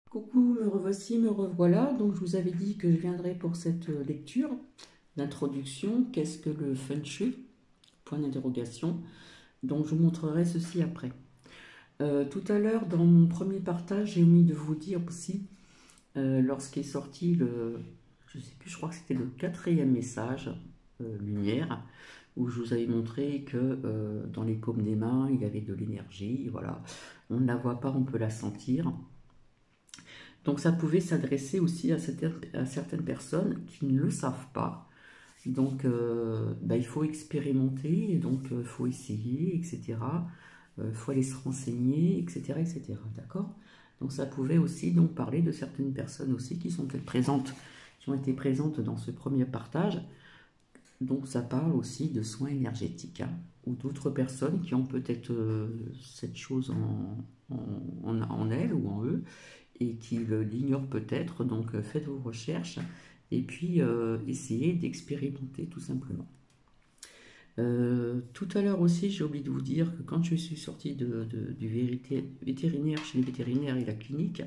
Coucou, me revoici, me revoilà. Donc, je vous avais dit que je viendrais pour cette lecture d'introduction. Qu'est-ce que le feng shui? Point d'interrogation. Donc, je vous montrerai ceci après. Tout à l'heure, dans mon premier partage, j'ai omis de vous dire aussi, lorsqu'est sorti je sais plus, je crois que c'était le quatrième message, lumière, où je vous avais montré que dans les paumes des mains, il y avait de l'énergie. Voilà, on ne la voit pas, on peut la sentir. Donc ça pouvait s'adresser aussi à certaines personnes qui ne le savent pas. Donc il faut expérimenter, donc il faut essayer, etc. Il faut aller se renseigner, etc. etc. D'accord? Donc ça pouvait aussi donc parler de certaines personnes aussi qui sont peut-être présentes, qui ont été présentes dans ce premier partage. Donc ça parle aussi de soins énergétiques, hein, ou d'autres personnes qui ont peut-être cette chose en elles ou en eux et qui l'ignorent peut-être. Donc faites vos recherches et puis essayez d'expérimenter tout simplement. Tout à l'heure aussi, j'ai oublié de vous dire que quand je suis sortie du vétérinaire, chez les vétérinaires et la clinique,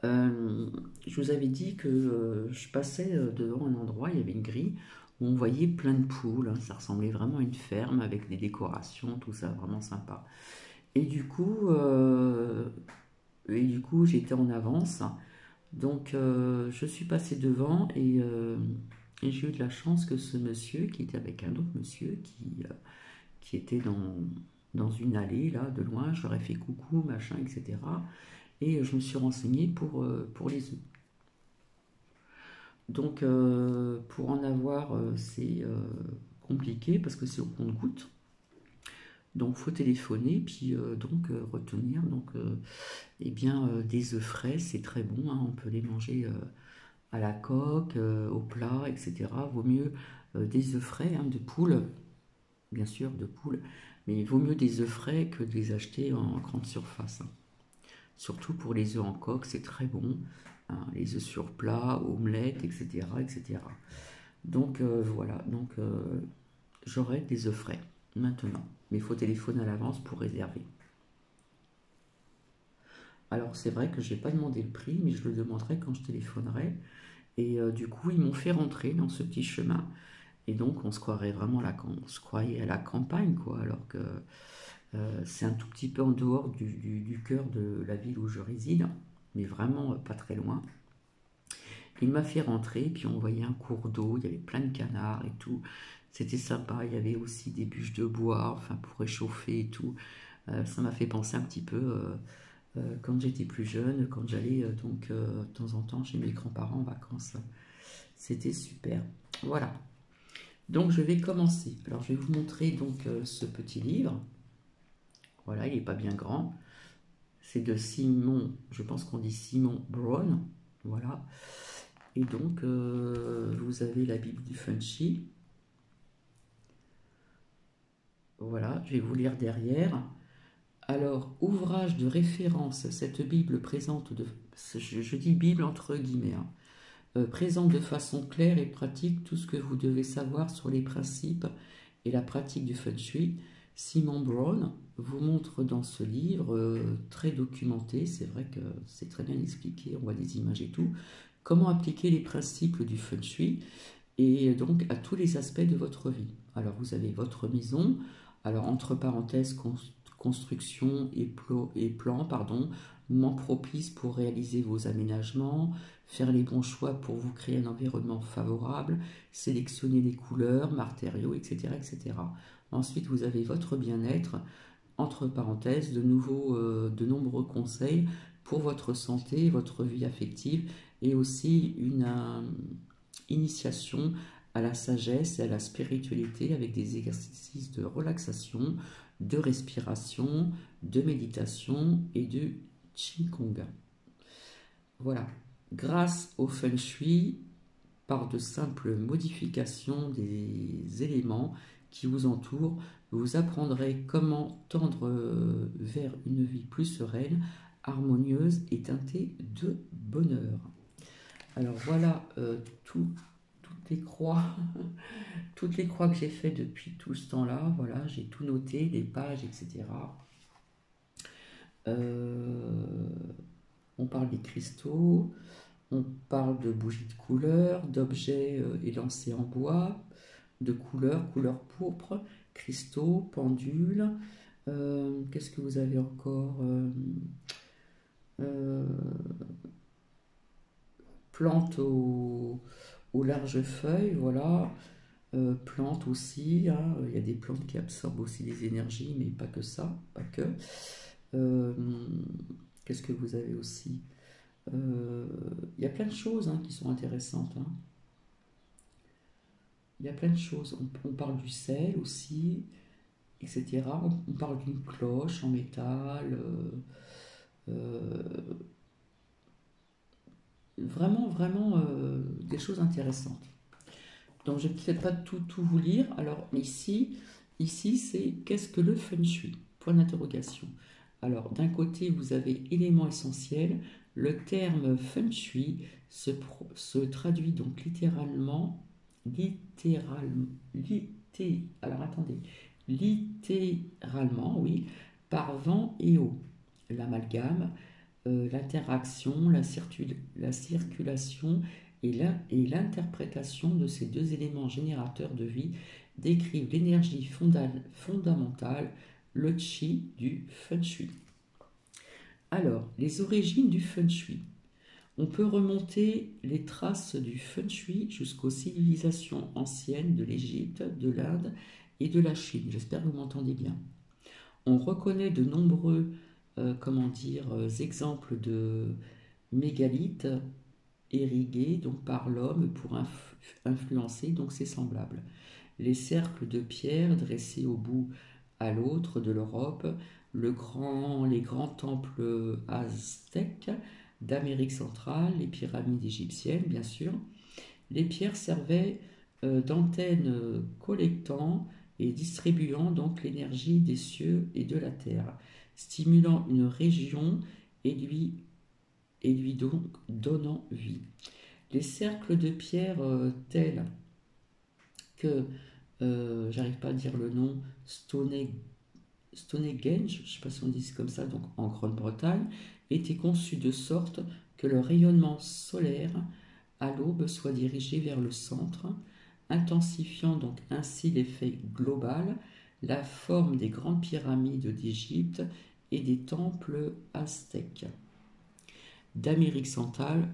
je vous avais dit que je passais devant un endroit, il y avait une grille où on voyait plein de poules, hein, ça ressemblait vraiment à une ferme avec des décorations, tout ça, vraiment sympa. Et du coup, j'étais en avance, donc je suis passée devant et j'ai eu de la chance que ce monsieur, qui était avec un autre monsieur, qui était dans une allée, là, de loin, je leur ai fait coucou, machin, etc. Et je me suis renseignée pour les œufs. Donc, pour en avoir, c'est compliqué parce que c'est au compte-gouttes. Donc, faut téléphoner, puis retenir. Donc, des œufs frais, c'est très bon, hein, on peut les manger à la coque, au plat, etc. Vaut mieux des œufs frais, hein, de poule, bien sûr, de poule, mais il vaut mieux des œufs frais que de les acheter en grande surface, hein. Surtout pour les œufs en coque, c'est très bon, hein, les œufs sur plat, omelette, etc. etc. Donc voilà, donc j'aurai des œufs frais maintenant, mais il faut téléphoner à l'avance pour réserver. Alors c'est vrai que je n'ai pas demandé le prix, mais je le demanderai quand je téléphonerai. Et du coup, ils m'ont fait rentrer dans ce petit chemin. Et donc, on se croirait vraiment on se croyait à la campagne, quoi, alors que c'est un tout petit peu en dehors du cœur de la ville où je réside, mais vraiment pas très loin. Il m'a fait rentrer, puis on voyait un cours d'eau, il y avait plein de canards et tout. C'était sympa, il y avait aussi des bûches de bois, enfin pour réchauffer et tout. Ça m'a fait penser un petit peu quand j'étais plus jeune, quand j'allais de temps en temps chez mes grands-parents en vacances. C'était super. Voilà. Donc je vais commencer. Alors je vais vous montrer donc ce petit livre. Voilà, il n'est pas bien grand. C'est de Simon, je pense qu'on dit Simon Brown. Voilà. Et donc vous avez la Bible du feng shui. Voilà, je vais vous lire derrière. Alors, ouvrage de référence, cette Bible présente je dis Bible entre guillemets, hein, présente de façon claire et pratique tout ce que vous devez savoir sur les principes et la pratique du feng shui. Simon Brown vous montre dans ce livre, très documenté, c'est vrai que c'est très bien expliqué, on voit des images et tout, comment appliquer les principes du feng shui et donc à tous les aspects de votre vie. Alors vous avez votre maison, alors entre parenthèses, construction et plan, pardon, moment propice pour réaliser vos aménagements, faire les bons choix pour vous créer un environnement favorable, sélectionner les couleurs, matériaux, etc., etc. Ensuite, vous avez votre bien-être, entre parenthèses, de nombreux conseils pour votre santé, votre vie affective et aussi une initiation à la sagesse et à la spiritualité avec des exercices de relaxation, de respiration, de méditation et de Qigong. Voilà. Grâce au feng shui, par de simples modifications des éléments qui vous entourent, vous apprendrez comment tendre vers une vie plus sereine, harmonieuse et teintée de bonheur. Alors voilà toutes les croix, toutes les croix que j'ai fait depuis tout ce temps-là. Voilà, j'ai tout noté, les pages, etc. on parle des cristaux, on parle de bougies de couleur, d'objets élancés en bois, de couleur pourpre, cristaux, pendules. Qu'est-ce que vous avez encore euh, plantes aux larges feuilles, voilà. Plantes aussi, hein. Il y a des plantes qui absorbent aussi des énergies, mais pas que ça, pas que. Euh, Qu'est-ce que vous avez aussi? Il y a plein de choses, hein, qui sont intéressantes, hein. Il y a plein de choses. On parle du sel aussi, etc. On parle d'une cloche en métal. Euh, Vraiment, vraiment des choses intéressantes. Donc je ne vais peut-être pas tout vous lire. Alors ici c'est qu'est-ce que le feng shui? Point d'interrogation. Alors d'un côté vous avez élément essentiel. Le terme feng shui se traduit donc alors attendez, littéralement, oui, par vent et eau. L'amalgame, l'interaction, la circulation et l'interprétation de ces deux éléments générateurs de vie décrivent l'énergie fondamentale, le chi du feng shui. Alors, les origines du feng shui. On peut remonter les traces du feng shui jusqu'aux civilisations anciennes de l'Égypte, de l'Inde et de la Chine. J'espère que vous m'entendez bien. On reconnaît de nombreux exemples de mégalithes érigués donc, par l'homme pour influencer donc, ses semblables. Les cercles de pierre dressés au bout à l'autre de l'Europe, les grands temples aztèques d'Amérique centrale, les pyramides égyptiennes bien sûr. Les pierres servaient d'antennes collectant et distribuant donc l'énergie des cieux et de la terre, stimulant une région et lui donc donnant vie. Les cercles de pierre tels que, j'arrive pas à dire le nom, Stonehenge, je ne sais pas si on dit comme ça, donc en Grande-Bretagne, étaient conçus de sorte que le rayonnement solaire à l'aube soit dirigé vers le centre, intensifiant donc ainsi l'effet global, la forme des grandes pyramides d'Égypte et des temples aztèques d'Amérique centrale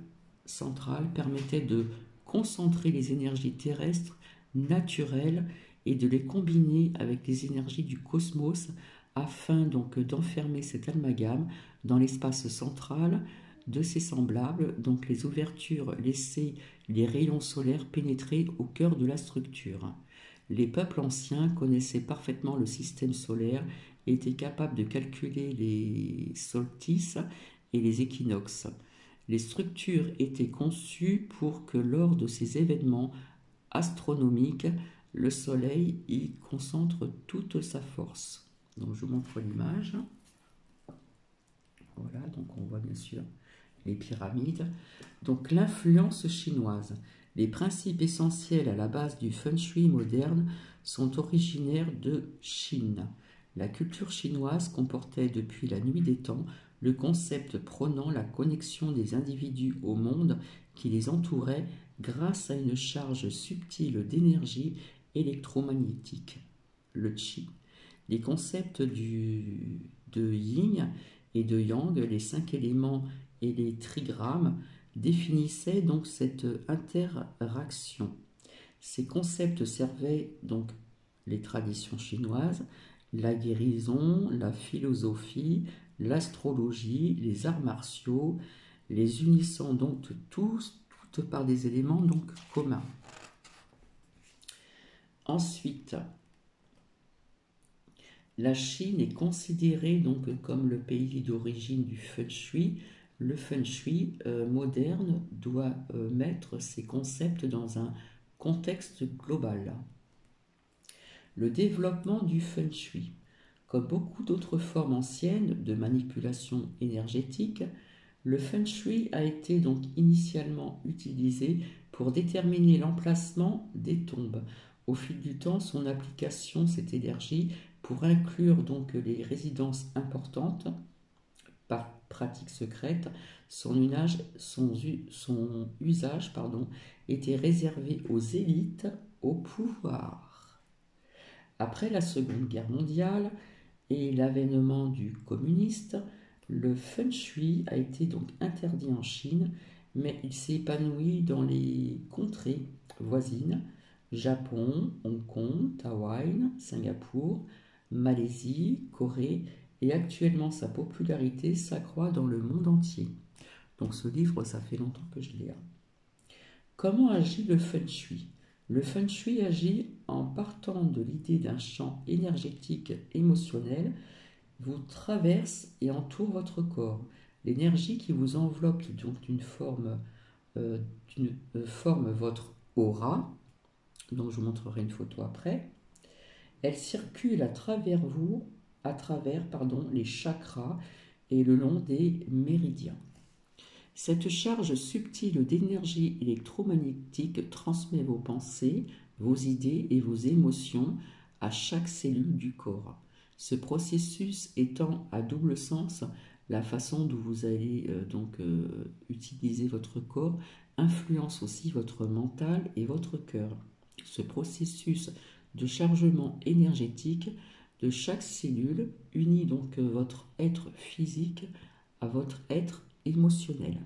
permettait de concentrer les énergies terrestres naturelles et de les combiner avec les énergies du cosmos afin donc d'enfermer cet amalgame dans l'espace central de ses semblables, donc les ouvertures laissaient les rayons solaires pénétrer au cœur de la structure. Les peuples anciens connaissaient parfaitement le système solaire et étaient capables de calculer les solstices et les équinoxes. Les structures étaient conçues pour que lors de ces événements astronomiques, le Soleil y concentre toute sa force. Donc je vous montre l'image. Voilà, donc on voit bien sûr les pyramides. Donc l'influence chinoise. Les principes essentiels à la base du feng shui moderne sont originaires de Chine. La culture chinoise comportait depuis la nuit des temps le concept prônant la connexion des individus au monde qui les entourait grâce à une charge subtile d'énergie électromagnétique, le Qi. Les concepts de Yin et de Yang, les 5 éléments et les trigrammes, définissaient donc cette interaction. Ces concepts servaient donc les traditions chinoises, la guérison, la philosophie, l'astrologie, les arts martiaux, les unissant donc toutes par des éléments donc communs. Ensuite, la Chine est considérée donc comme le pays d'origine du feng shui. Le feng shui moderne doit mettre ces concepts dans un contexte global. Le développement du feng shui. Comme beaucoup d'autres formes anciennes de manipulation énergétique, le feng shui a été donc initialement utilisé pour déterminer l'emplacement des tombes. Au fil du temps, son application s'est élargie pour inclure donc les résidences importantes, pratique secrète, son usage était réservé aux élites au pouvoir. Après la Seconde Guerre mondiale et l'avènement du communiste, le feng shui a été donc interdit en Chine, mais il s'est épanoui dans les contrées voisines, Japon, Hong Kong, Taïwan, Singapour, Malaisie, Corée, et actuellement sa popularité s'accroît dans le monde entier. Donc ce livre, ça fait longtemps que je l'ai. Comment agit le feng shui? Le feng shui agit en partant de l'idée d'un champ énergétique émotionnel vous traverse et entoure votre corps. L'énergie qui vous enveloppe donc forme votre aura, dont je vous montrerai une photo après. Elle circule à travers les chakras et le long des méridiens. Cette charge subtile d'énergie électromagnétique transmet vos pensées, vos idées et vos émotions à chaque cellule du corps. Ce processus étant à double sens, la façon dont vous allez utiliser votre corps influence aussi votre mental et votre cœur. Ce processus de chargement énergétique de chaque cellule unit donc votre être physique à votre être émotionnel.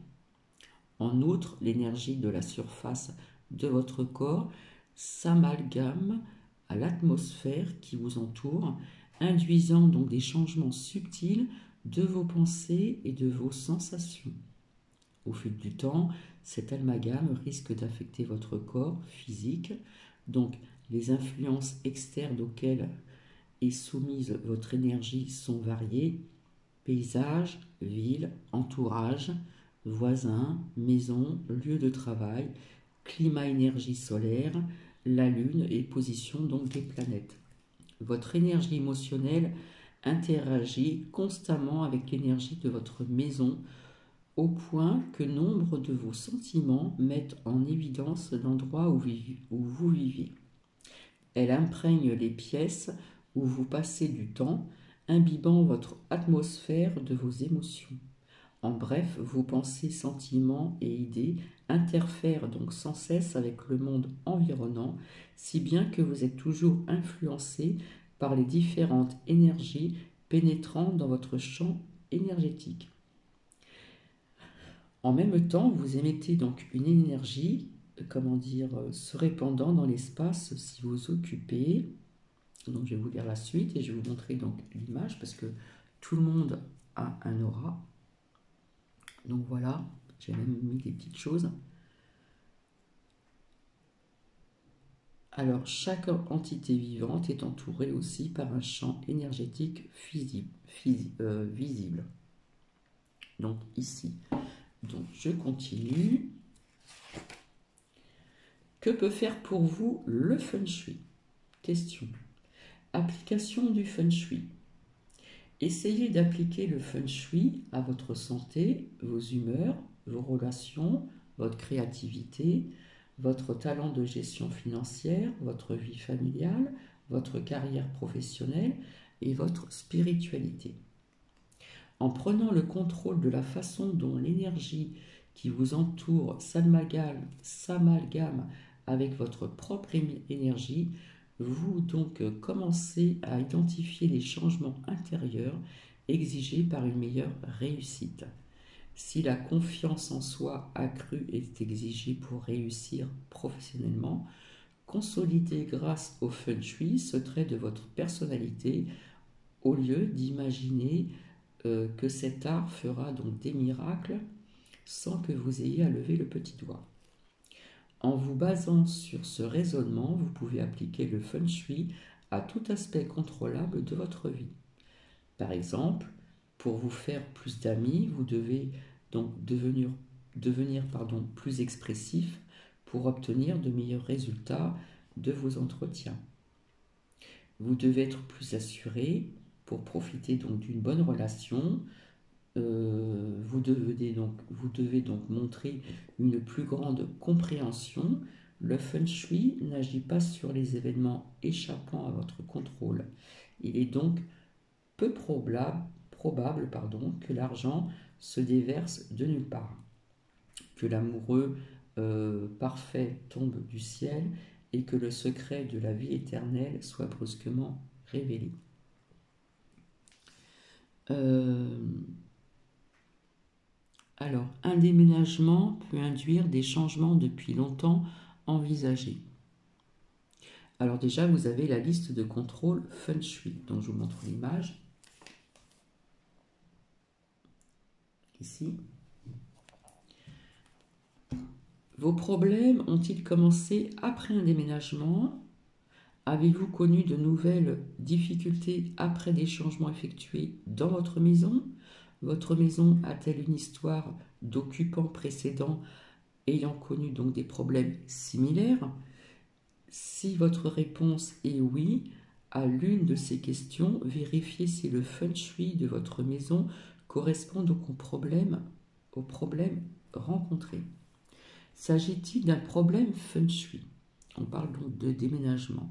En outre, l'énergie de la surface de votre corps s'amalgame à l'atmosphère qui vous entoure, induisant donc des changements subtils de vos pensées et de vos sensations. Au fil du temps, cet amalgame risque d'affecter votre corps physique, donc les influences externes auxquelles est soumise votre énergie sont variées: paysage, ville, entourage, voisins, maison, lieu de travail, climat, énergie solaire, la lune et position donc des planètes. Votre énergie émotionnelle interagit constamment avec l'énergie de votre maison au point que nombre de vos sentiments mettent en évidence l'endroit où vous vivez. Elle imprègne les pièces où vous passez du temps, imbibant votre atmosphère de vos émotions. En bref, vos pensées, sentiments et idées interfèrent donc sans cesse avec le monde environnant, si bien que vous êtes toujours influencé par les différentes énergies pénétrant dans votre champ énergétique. En même temps, vous émettez donc une énergie, se répandant dans l'espace si vous occupez. Donc je vais vous lire la suite et je vais vous montrer donc l'image parce que tout le monde a un aura. Donc voilà, j'ai même mis des petites choses. Alors chaque entité vivante est entourée aussi par un champ énergétique visible. Donc ici. Donc je continue. Que peut faire pour vous le feng shui? Question. Application du feng shui. Essayez d'appliquer le feng shui à votre santé, vos humeurs, vos relations, votre créativité, votre talent de gestion financière, votre vie familiale, votre carrière professionnelle et votre spiritualité. En prenant le contrôle de la façon dont l'énergie qui vous entoure s'amalgame avec votre propre énergie, vous donc commencez à identifier les changements intérieurs exigés par une meilleure réussite. Si la confiance en soi accrue est exigée pour réussir professionnellement, consolidez grâce au feng shui ce trait de votre personnalité au lieu d'imaginer que cet art fera donc des miracles sans que vous ayez à lever le petit doigt. En vous basant sur ce raisonnement, vous pouvez appliquer le feng shui à tout aspect contrôlable de votre vie. Par exemple, pour vous faire plus d'amis, vous devez donc devenir plus expressif pour obtenir de meilleurs résultats de vos entretiens. Vous devez être plus assuré pour profiter donc d'une bonne relation. Vous devez donc montrer une plus grande compréhension. Le feng shui n'agit pas sur les événements échappant à votre contrôle. Il est donc peu probable que l'argent se déverse de nulle part, que l'amoureux parfait tombe du ciel et que le secret de la vie éternelle soit brusquement révélé. Alors, un déménagement peut induire des changements depuis longtemps envisagés. Alors déjà, vous avez la liste de contrôle Feng Shui. Donc, je vous montre l'image. Ici. Vos problèmes ont-ils commencé après un déménagement? Avez-vous connu de nouvelles difficultés après des changements effectués dans votre maison? Votre maison a-t-elle une histoire d'occupants précédents ayant connu donc des problèmes similaires? Si votre réponse est oui à l'une de ces questions, vérifiez si le Feng Shui de votre maison correspond donc aux problèmes rencontrés. S'agit-il d'un problème Feng Shui? On parle donc de déménagement.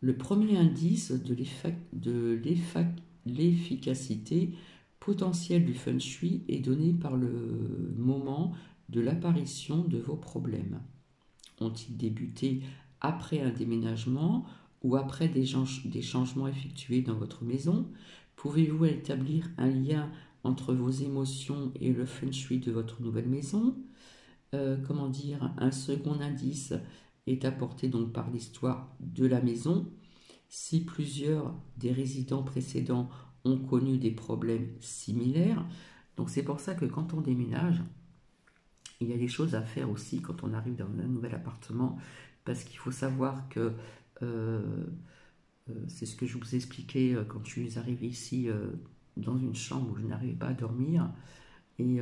Le premier indice de l'efficacité potentielle du Feng Shui est donné par le moment de l'apparition de vos problèmes. Ont-ils débuté après un déménagement ou après des changements effectués dans votre maison? Pouvez-vous établir un lien entre vos émotions et le Feng Shui de votre nouvelle maison? Un second indice est apporté donc par l'histoire de la maison. Si plusieurs des résidents précédents ont connu des problèmes similaires, donc c'est pour ça que quand on déménage, il y a des choses à faire aussi quand on arrive dans un nouvel appartement, parce qu'il faut savoir que c'est ce que je vous expliquais quand je suis arrivée ici dans une chambre où je n'arrivais pas à dormir, et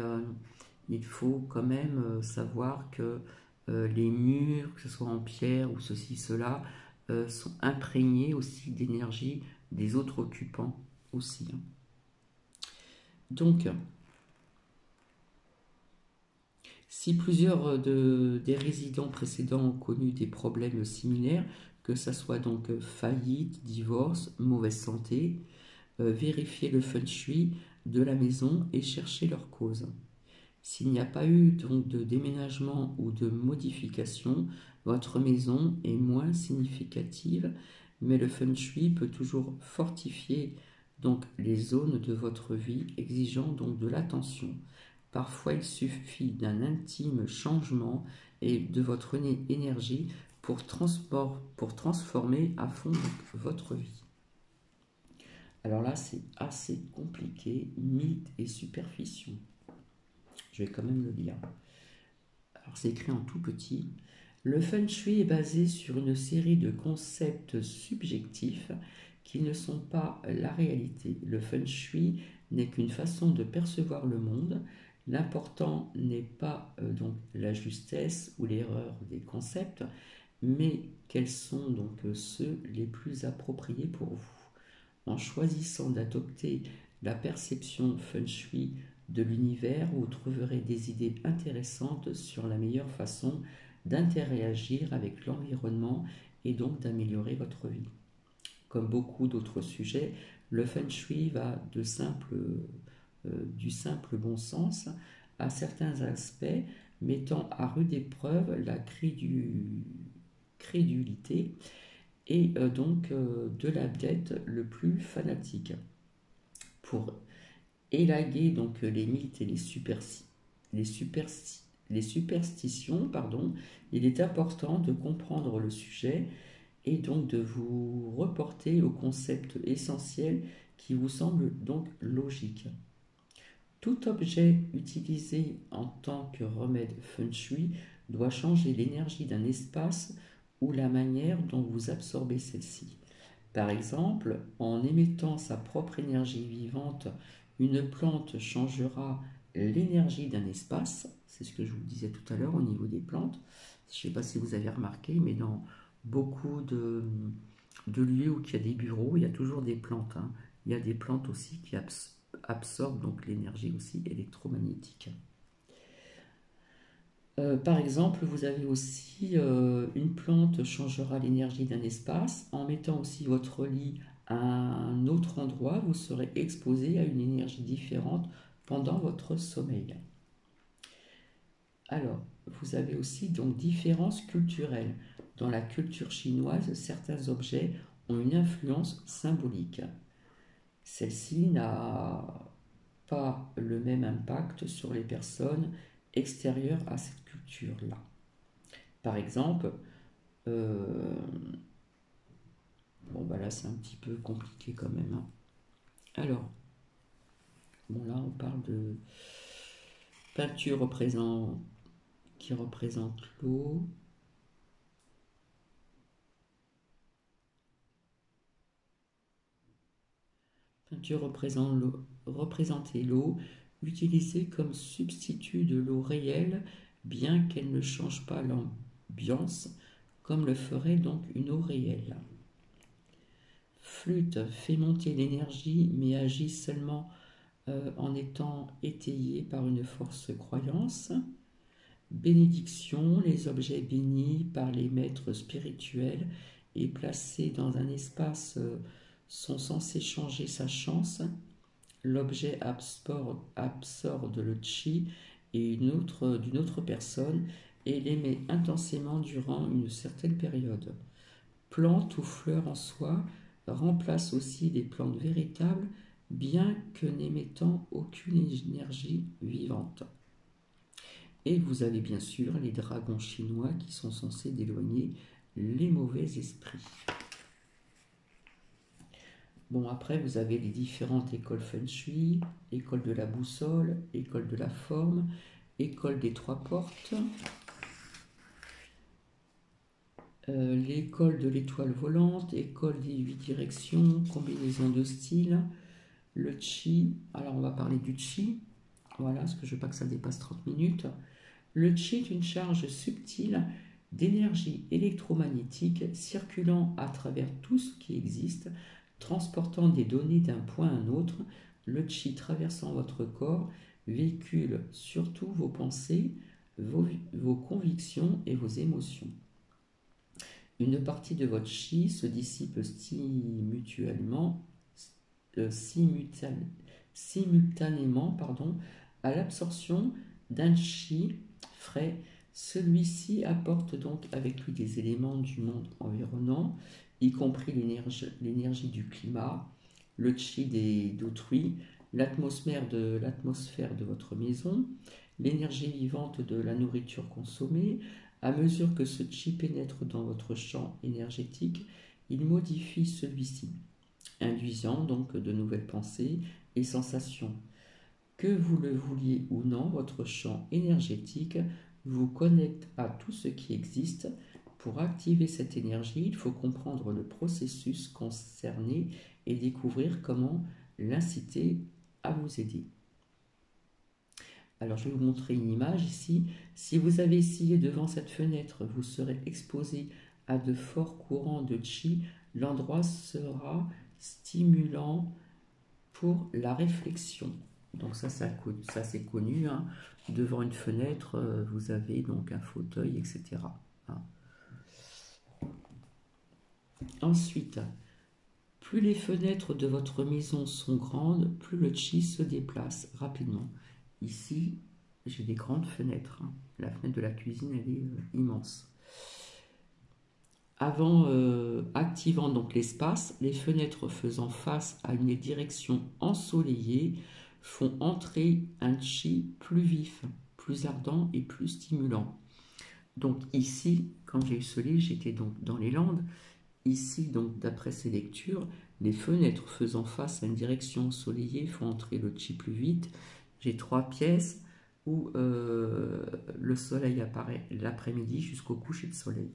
il faut quand même savoir que les murs, que ce soit en pierre ou ceci, cela, sont imprégnés aussi d'énergie des autres occupants aussi. Donc, si plusieurs des résidents précédents ont connu des problèmes similaires, que ce soit donc faillite, divorce, mauvaise santé, vérifiez le Feng Shui de la maison et cherchez leur cause. S'il n'y a pas eu donc de déménagement ou de modification, votre maison est moins significative, mais le Feng Shui peut toujours fortifier donc les zones de votre vie exigeant donc de l'attention. Parfois, il suffit d'un intime changement et de votre énergie pour transformer à fond votre vie. Alors là, c'est assez compliqué, mythe et superstition. Je vais quand même le lire. Alors, c'est écrit en tout petit. Le Feng Shui est basé sur une série de concepts subjectifs qui ne sont pas la réalité. Le Feng Shui n'est qu'une façon de percevoir le monde. L'important n'est pas donc la justesse ou l'erreur des concepts, mais quels sont donc ceux les plus appropriés pour vous. En choisissant d'adopter la perception Feng Shui de l'univers, vous trouverez des idées intéressantes sur la meilleure façon d'interagir avec l'environnement et donc d'améliorer votre vie. Comme beaucoup d'autres sujets, le Feng Shui va du simple bon sens à certains aspects, mettant à rude épreuve la crédulité et de l'adepte le plus fanatique. Pour élaguer donc les mythes et les superstitions, il est important de comprendre le sujet et donc de vous reporter au concept essentiel qui vous semble donc logique. Tout objet utilisé en tant que remède Feng Shui doit changer l'énergie d'un espace ou la manière dont vous absorbez celle-ci. Par exemple, en émettant sa propre énergie vivante, une plante changera l'énergie d'un espace. C'est ce que je vous disais tout à l'heure au niveau des plantes. Je ne sais pas si vous avez remarqué, mais dans beaucoup de lieux où il y a des bureaux, il y a toujours des plantes. Il y a des plantes aussi qui absorbent donc l'énergie aussi électromagnétique. Par exemple, vous avez aussi une plante changera l'énergie d'un espace. En mettant aussi votre lit à un autre endroit, vous serez exposé à une énergie différente pendant votre sommeil. Alors, vous avez aussi donc différences culturelles. Dans la culture chinoise, certains objets ont une influence symbolique. Celle-ci n'a pas le même impact sur les personnes extérieures à cette culture-là. Par exemple, bon bah là c'est un petit peu compliqué quand même, hein. Alors, bon là on parle de peinture qui représente l'eau. Peinture représenter l'eau, utilisée comme substitut de l'eau réelle, bien qu'elle ne change pas l'ambiance, comme le ferait donc une eau réelle. Flûte fait monter l'énergie, mais agit seulement en étant étayée par une force croyance. Bénédiction, les objets bénis par les maîtres spirituels et placés dans un espace sont censés changer sa chance. L'objet absorbe le chi et d'une autre personne et l'émet intensément durant une certaine période. Plantes ou fleurs en soi remplacent aussi des plantes véritables, bien que n'émettant aucune énergie vivante. Et vous avez bien sûr les dragons chinois qui sont censés d'éloigner les mauvais esprits. Bon, après, vous avez les différentes écoles Feng Shui, école de la boussole, école de la forme, école des trois portes, l'école de l'étoile volante, école des 8 directions, combinaison de styles, le Qi. Alors, on va parler du Qi, voilà, parce que je ne veux pas que ça dépasse 30 minutes. Le Qi est une charge subtile d'énergie électromagnétique circulant à travers tout ce qui existe, transportant des données d'un point à un autre. Le Qi traversant votre corps véhicule surtout vos pensées, vos convictions et vos émotions. Une partie de votre Qi se dissipe simultanément à l'absorption d'un Qi frais. Celui-ci apporte donc avec lui des éléments du monde environnant, y compris l'énergie du climat, le Qi d'autrui, l'atmosphère de votre maison, l'énergie vivante de la nourriture consommée. À mesure que ce Qi pénètre dans votre champ énergétique, il modifie celui-ci, induisant donc de nouvelles pensées et sensations. Que vous le vouliez ou non, votre champ énergétique vous connecte à tout ce qui existe. Pour activer cette énergie, il faut comprendre le processus concerné et découvrir comment l'inciter à vous aider. Alors, je vais vous montrer une image ici. Si vous avez essayé devant cette fenêtre, vous serez exposé à de forts courants de Qi. L'endroit sera stimulant pour la réflexion. Donc ça c'est connu, hein. Devant une fenêtre, vous avez donc un fauteuil, etc. Hein. Ensuite, plus les fenêtres de votre maison sont grandes, plus le Qi se déplace rapidement. Ici, j'ai des grandes fenêtres, hein. La fenêtre de la cuisine, elle est immense. Activant donc l'espace, les fenêtres faisant face à une direction ensoleillée font entrer un Qi plus vif, plus ardent et plus stimulant. Donc ici, quand j'ai eu ce livre, j'étais donc dans les Landes. Ici, donc d'après ces lectures, les fenêtres faisant face à une direction ensoleillée font entrer le Qi plus vite. J'ai 3 pièces où le soleil apparaît l'après-midi jusqu'au coucher de soleil.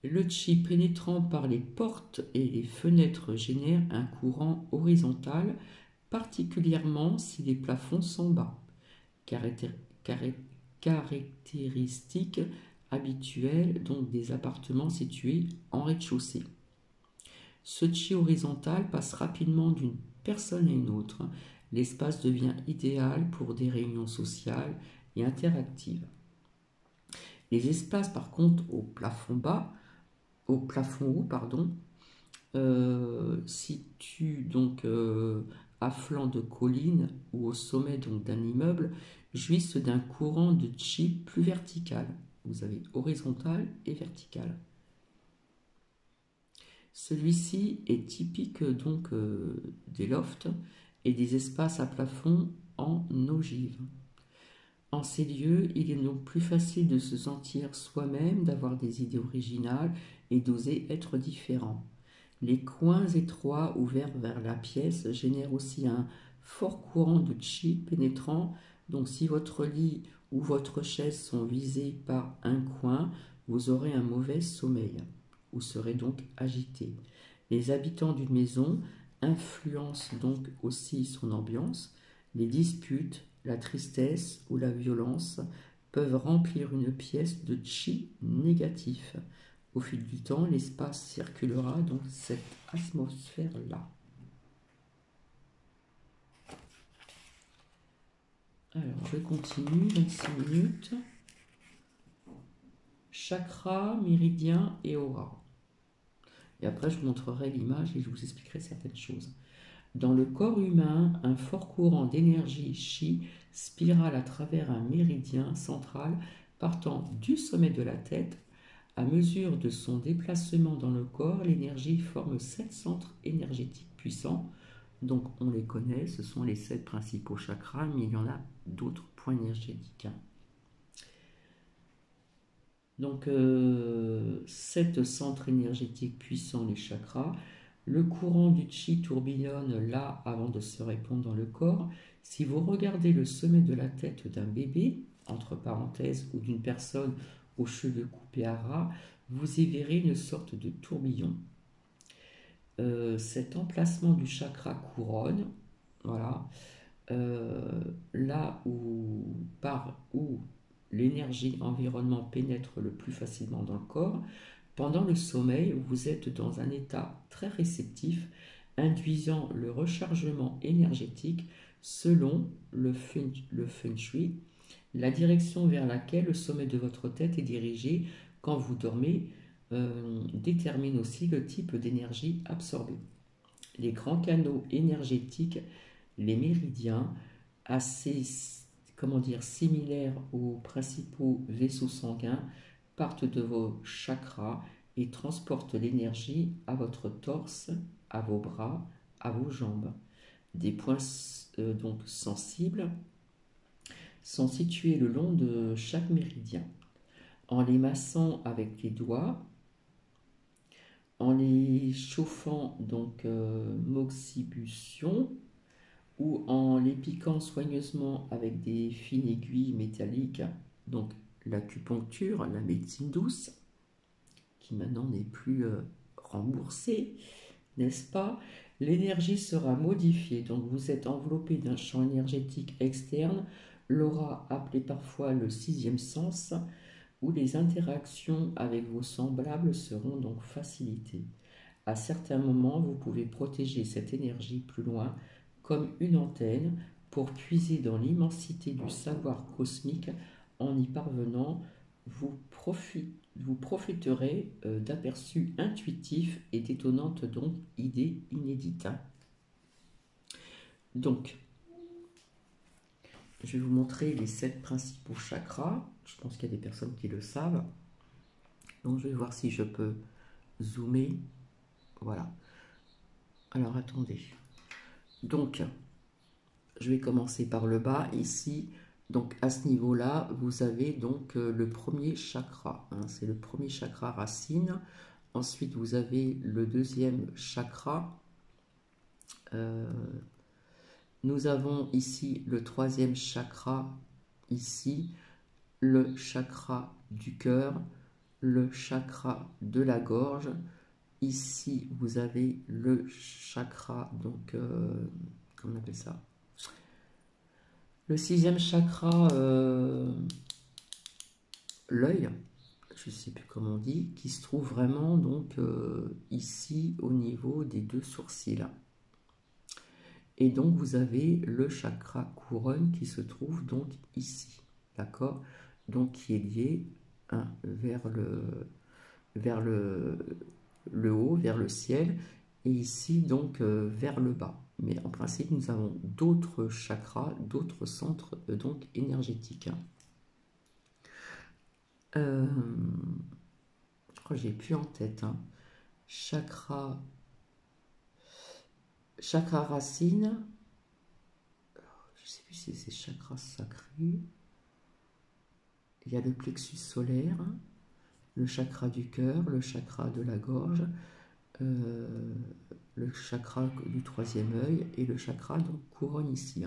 Le Qi pénétrant par les portes et les fenêtres génère un courant horizontal, particulièrement si les plafonds sont bas, caractéristique habituelle donc des appartements situés en rez-de-chaussée. Ce Qi horizontal passe rapidement d'une personne à une autre. L'espace devient idéal pour des réunions sociales et interactives. Les espaces par contre au plafond haut, situent donc à flanc de colline ou au sommet donc d'un immeuble jouissent d'un courant de chi plus vertical. Vous avez horizontal et vertical. Celui-ci est typique donc des lofts et des espaces à plafond en ogive. En ces lieux, il est donc plus facile de se sentir soi-même, d'avoir des idées originales et d'oser être différent. Les coins étroits ouverts vers la pièce génèrent aussi un fort courant de chi pénétrant. Donc si votre lit ou votre chaise sont visés par un coin, vous aurez un mauvais sommeil. Vous serez donc agité. Les habitants d'une maison influencent donc aussi son ambiance. Les disputes, la tristesse ou la violence peuvent remplir une pièce de chi négatif. Au fil du temps, l'espace circulera dans cette atmosphère-là. Alors, je continue, 26 minutes. Chakra, méridien et aura. Et après, je vous montrerai l'image et je vous expliquerai certaines choses. Dans le corps humain, un fort courant d'énergie chi spirale à travers un méridien central partant du sommet de la tête. À mesure de son déplacement dans le corps, l'énergie forme 7 centres énergétiques puissants. Donc on les connaît, ce sont les 7 principaux chakras, mais il y en a d'autres points énergétiques. Donc 7 centres énergétiques puissants, les chakras. Le courant du chi tourbillonne là avant de se répandre dans le corps. Si vous regardez le sommet de la tête d'un bébé, entre parenthèses, ou d'une personne aux cheveux coupés à ras, vous y verrez une sorte de tourbillon. Cet emplacement du chakra couronne, voilà, là où l'énergie environnement pénètre le plus facilement dans le corps. Pendant le sommeil, vous êtes dans un état très réceptif, induisant le rechargement énergétique selon le feng shui. La direction vers laquelle le sommet de votre tête est dirigé quand vous dormez détermine aussi le type d'énergie absorbée. Les grands canaux énergétiques, les méridiens, assez similaires aux principaux vaisseaux sanguins, partent de vos chakras et transportent l'énergie à votre torse, à vos bras, à vos jambes. Des points donc sensibles sont situés le long de chaque méridien. En les massant avec les doigts, en les chauffant donc moxibution, ou en les piquant soigneusement avec des fines aiguilles métalliques, donc l'acupuncture, la médecine douce, qui maintenant n'est plus remboursée, n'est-ce pas? L'énergie sera modifiée, donc vous êtes enveloppé d'un champ énergétique externe, l'aura appelée parfois le sixième sens, où les interactions avec vos semblables seront donc facilitées. À certains moments, vous pouvez protéger cette énergie plus loin, comme une antenne, pour puiser dans l'immensité du savoir cosmique. En y parvenant, vous profiterez d'aperçus intuitifs et d'étonnantes donc idées inédites. Donc, je vais vous montrer les 7 principaux chakras. Je pense qu'il y a des personnes qui le savent. Donc, je vais voir si je peux zoomer. Voilà. Alors, attendez. Donc, je vais commencer par le bas. Ici, donc à ce niveau-là, vous avez donc le premier chakra. Hein, c'est le premier chakra racine. Ensuite, vous avez le deuxième chakra. Nous avons ici le troisième chakra. Ici, le chakra du cœur, le chakra de la gorge. Ici, vous avez le chakra, donc, comment on appelle ça? Le sixième chakra, l'œil, je ne sais plus comment on dit, qui se trouve vraiment donc ici au niveau des 2 sourcils. Et donc vous avez le chakra couronne qui se trouve donc ici, d'accord? Donc qui est lié hein, vers le haut, vers le ciel, et ici donc vers le bas. mais en principe, nous avons d'autres chakras, d'autres centres donc énergétiques. Je crois que j'ai plus en tête. Chakra racine. Je ne sais plus si c'est chakra sacré. Il y a le plexus solaire, le chakra du cœur, le chakra de la gorge, le chakra du troisième œil et le chakra donc couronne ici.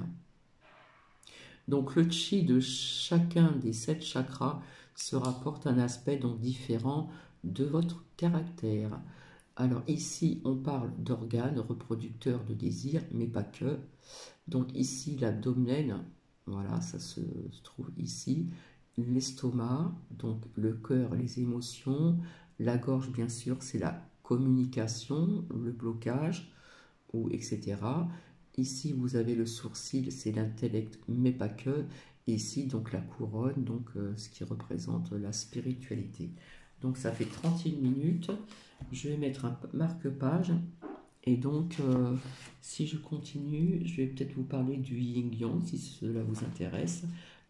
Donc le chi de chacun des 7 chakras se rapporte à un aspect donc différent de votre caractère. Alors ici on parle d'organes reproducteurs de désir, mais pas que. Donc ici l'abdomen, voilà, ça se trouve ici. L'estomac, donc le cœur, les émotions, la gorge bien sûr c'est la communication, le blocage, ou etc. Ici vous avez le sourcil, c'est l'intellect mais pas que. Et ici donc la couronne, donc ce qui représente la spiritualité. Donc ça fait 31 minutes, je vais mettre un marque-page. Et donc, si je continue, je vais peut-être vous parler du yin-yang, si cela vous intéresse.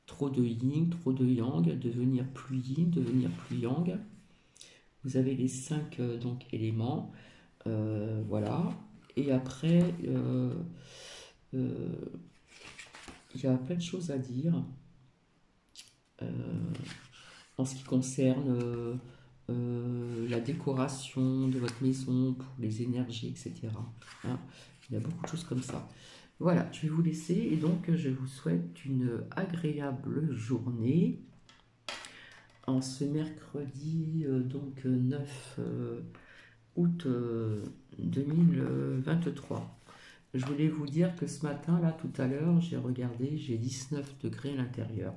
Trop de yin, trop de yang, devenir plus yin, devenir plus yang. Vous avez les 5 donc, éléments. Voilà. Et après, il y a plein de choses à dire en ce qui concerne la décoration de votre maison pour les énergies, etc. Hein, il y a beaucoup de choses comme ça. Voilà, je vais vous laisser et donc je vous souhaite une agréable journée en ce mercredi donc 9 août 2023. Je voulais vous dire que ce matin, là, tout à l'heure, j'ai regardé, j'ai 19 degrés à l'intérieur.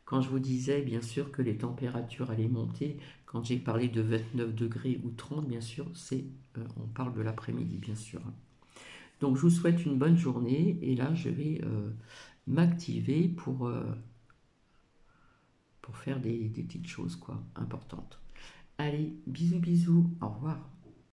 Quand je vous disais, bien sûr, que les températures allaient monter, quand j'ai parlé de 29 degrés ou 30, bien sûr, on parle de l'après-midi, bien sûr. Donc, je vous souhaite une bonne journée, et là, je vais m'activer pour faire des petites choses, quoi, importantes. Allez, bisous, bisous, au revoir.